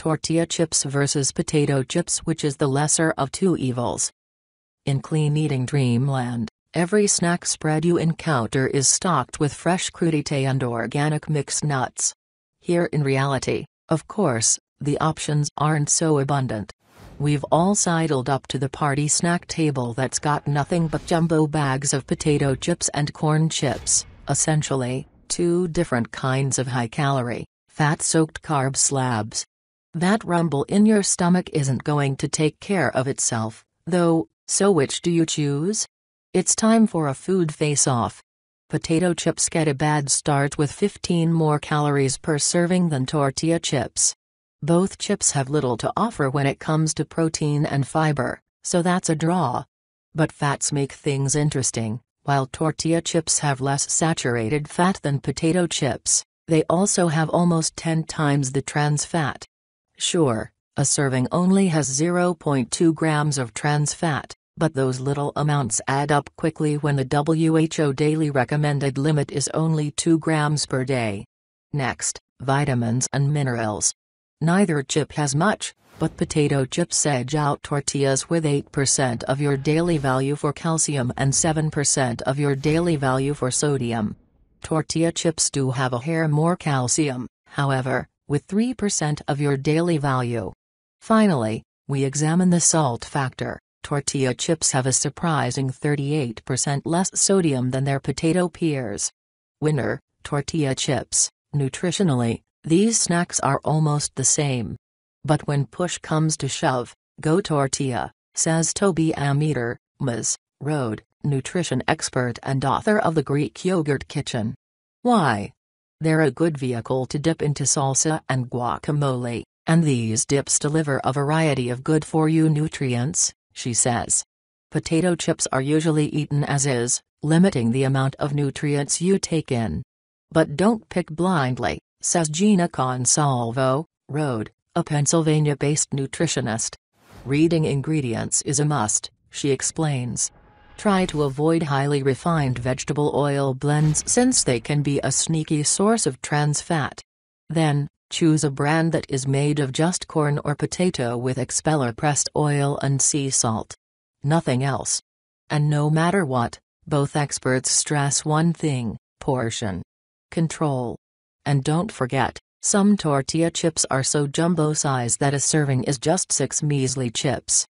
Tortilla chips versus potato chips, which is the lesser of two evils? In Clean Eating Dreamland, every snack spread you encounter is stocked with fresh crudité and organic mixed nuts. Here in reality, of course, the options aren't so abundant. We've all sidled up to the party snack table that's got nothing but jumbo bags of potato chips and corn chips, essentially, two different kinds of high-calorie, fat-soaked carb slabs. That rumble in your stomach isn't going to take care of itself, though, so which do you choose? It's time for a food face-off. Potato chips get a bad start with 15 more calories per serving than tortilla chips. Both chips have little to offer when it comes to protein and fiber, so that's a draw. But fats make things interesting. While tortilla chips have less saturated fat than potato chips, they also have almost 10 times the trans fat. Sure, a serving only has 0.2 grams of trans fat, but those little amounts add up quickly when the WHO daily recommended limit is only 2 grams per day. Next, vitamins and minerals. Neither chip has much, but potato chips edge out tortillas with 8% of your daily value for calcium and 7% of your daily value for sodium. Tortilla chips do have a hair more calcium, however, with 3% of your daily value. Finally, we examine the salt factor. Tortilla chips have a surprising 38% less sodium than their potato peers. Winner, tortilla chips. Nutritionally, these snacks are almost the same. But when push comes to shove, go tortilla, says Toby Ameter, Ms. Road, nutrition expert and author of The Greek Yogurt Kitchen. Why? They're a good vehicle to dip into salsa and guacamole, and these dips deliver a variety of good-for-you nutrients, she says. Potato chips are usually eaten as is, limiting the amount of nutrients you take in. But don't pick blindly, says Gina Consalvo, Road, a Pennsylvania-based nutritionist. Reading ingredients is a must, she explains. Try to avoid highly refined vegetable oil blends since they can be a sneaky source of trans fat. Then, choose a brand that is made of just corn or potato with expeller-pressed oil and sea salt. Nothing else. And no matter what, both experts stress one thing: portion control. And don't forget, some tortilla chips are so jumbo size that a serving is just 6 measly chips.